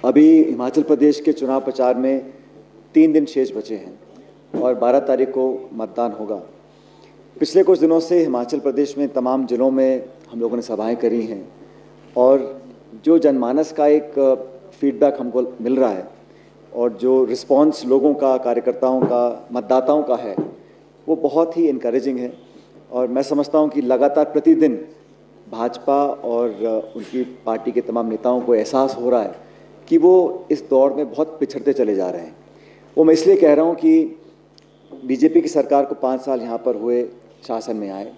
अभी हिमाचल प्रदेश के चुनाव प्रचार में 3 दिन शेष बचे हैं और 12 तारीख को मतदान होगा। पिछले कुछ दिनों से हिमाचल प्रदेश में तमाम ज़िलों में हम लोगों ने सभाएं करी हैं और जो जनमानस का एक फीडबैक हमको मिल रहा है और जो रिस्पांस लोगों का, कार्यकर्ताओं का, मतदाताओं का है, वो बहुत ही इनकरेजिंग है। और मैं समझता हूँ कि लगातार प्रतिदिन भाजपा और उनकी पार्टी के तमाम नेताओं को एहसास हो रहा है कि वो इस दौर में बहुत पिछड़ते चले जा रहे हैं। वो मैं इसलिए कह रहा हूँ कि बीजेपी की सरकार को 5 साल यहाँ पर हुए शासन में आए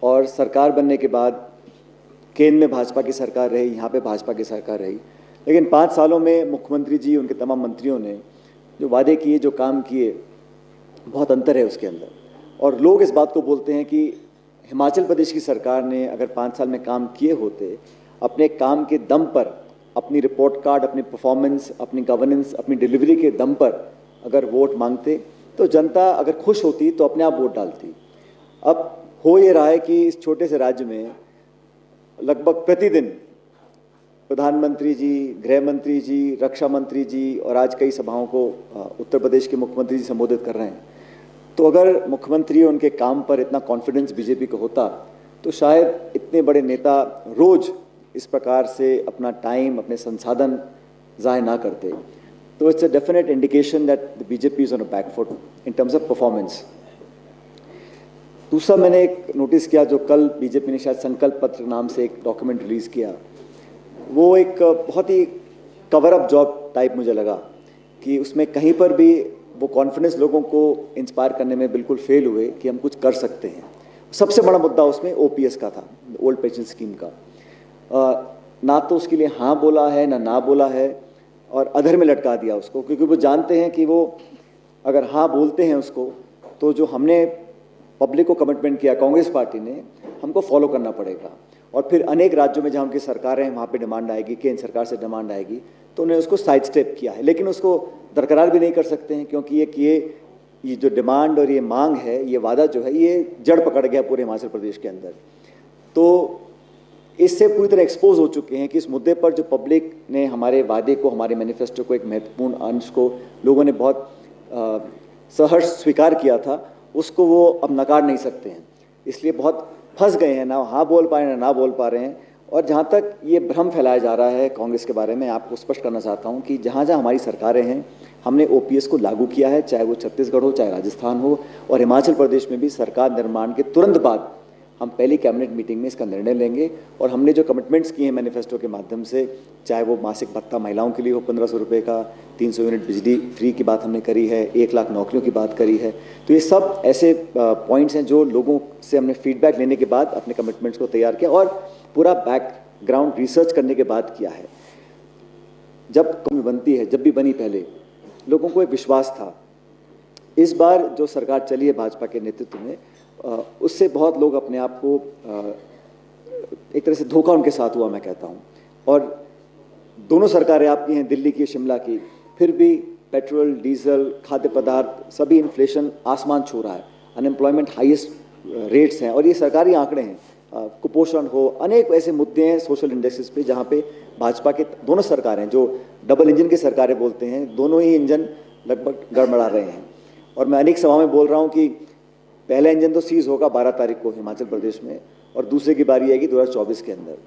और सरकार बनने के बाद केंद्र में भाजपा की सरकार रही, यहाँ पे भाजपा की सरकार रही, लेकिन 5 सालों में मुख्यमंत्री जी, उनके तमाम मंत्रियों ने जो वादे किए, जो काम किए, बहुत अंतर है उसके अंदर। और लोग इस बात को बोलते हैं कि हिमाचल प्रदेश की सरकार ने अगर 5 साल में काम किए होते, अपने काम के दम पर, अपनी रिपोर्ट कार्ड, अपनी परफॉर्मेंस, अपनी गवर्नेंस, अपनी डिलीवरी के दम पर अगर वोट मांगते तो जनता अगर खुश होती तो अपने आप वोट डालती। अब हो ये रहा है कि इस छोटे से राज्य में लगभग प्रतिदिन प्रधानमंत्री जी, गृह मंत्री जी, रक्षा मंत्री जी और आज कई सभाओं को उत्तर प्रदेश के मुख्यमंत्री जी संबोधित कर रहे हैं। तो अगर मुख्यमंत्री और उनके काम पर इतना कॉन्फिडेंस बीजेपी को होता तो शायद इतने बड़े नेता रोज इस प्रकार से अपना टाइम, अपने संसाधन ज़ाय ना करते। तो it's a definite indication that the BJP is on a back foot in terms of performance. दूसरा, मैंने एक नोटिस किया, जो कल बीजेपी ने शायद संकल्प पत्र नाम से एक डॉक्यूमेंट रिलीज़ किया, वो एक बहुत ही कवर अप जॉब टाइप मुझे लगा कि उसमें कहीं पर भी वो कॉन्फिडेंस लोगों को इंस्पायर करने में बिल्कुल फेल हुए कि हम कुछ कर सकते हैं। सबसे बड़ा मुद्दा उसमें ओपीएस का था, ओल्ड पेंशन स्कीम का। ना तो उसके लिए हाँ बोला है, ना बोला है, और अधर में लटका दिया उसको, क्योंकि वो जानते हैं कि वो अगर हाँ बोलते हैं उसको तो जो हमने पब्लिक को कमिटमेंट किया कांग्रेस पार्टी ने, हमको फॉलो करना पड़ेगा। और फिर अनेक राज्यों में जहाँ उनकी सरकारें हैं वहाँ पे डिमांड आएगी, केंद्र सरकार से डिमांड आएगी, तो उन्हें उसको साइड स्टेप किया है। लेकिन उसको दरकरार भी नहीं कर सकते हैं, क्योंकि ये जो डिमांड और ये मांग है, ये वादा जो है, ये जड़ पकड़ गया पूरे हिमाचल प्रदेश के अंदर। तो इससे पूरी तरह एक्सपोज हो चुके हैं कि इस मुद्दे पर जो पब्लिक ने हमारे वादे को, हमारे मैनिफेस्टो को, एक महत्वपूर्ण अंश को लोगों ने बहुत सहर्ष स्वीकार किया था, उसको वो अब नकार नहीं सकते हैं। इसलिए बहुत फंस गए हैं, ना हाँ बोल पा रहे हैं, ना बोल पा रहे हैं। और जहाँ तक ये भ्रम फैलाया जा रहा है कांग्रेस के बारे में, आपको स्पष्ट करना चाहता हूँ कि जहाँ जहाँ हमारी सरकारें हैं, हमने ओपीएस को लागू किया है, चाहे वो छत्तीसगढ़ हो, चाहे राजस्थान हो, और हिमाचल प्रदेश में भी सरकार निर्माण के तुरंत बाद हम पहली कैबिनेट मीटिंग में इसका निर्णय लेंगे। और हमने जो कमिटमेंट्स किए हैं मैनिफेस्टो के माध्यम से, चाहे वो मासिक भत्ता महिलाओं के लिए हो 1500 रुपये का, 300 यूनिट बिजली फ्री की बात हमने करी है, 1 लाख नौकरियों की बात करी है। तो ये सब ऐसे पॉइंट्स हैं जो लोगों से हमने फीडबैक लेने के बाद अपने कमिटमेंट्स को तैयार किया और पूरा बैकग्राउंड रिसर्च करने के बाद किया है। जब कमी बनती है, जब भी बनी पहले, लोगों को एक विश्वास था। इस बार जो सरकार चली है भाजपा के नेतृत्व में, उससे बहुत लोग अपने आप को एक तरह से धोखा उनके साथ हुआ, मैं कहता हूँ। और दोनों सरकारें आपकी हैं, दिल्ली की, शिमला की, फिर भी पेट्रोल, डीजल, खाद्य पदार्थ, सभी इन्फ्लेशन आसमान छू रहा है, अनएम्प्लॉयमेंट हाईएस्ट रेट्स हैं, और ये सरकारी आंकड़े हैं। कुपोषण हो, अनेक ऐसे मुद्दे हैं सोशल इंडेक्सेस पे जहाँ पे भाजपा के दोनों सरकारें, जो डबल इंजन की सरकारें बोलते हैं, दोनों ही इंजन लगभग गड़बड़ा रहे हैं। और मैं अनेक सभाओं में बोल रहा हूँ कि पहला इंजन तो सीज होगा 12 तारीख को हिमाचल प्रदेश में, और दूसरे की बारी आएगी 2024 के अंदर।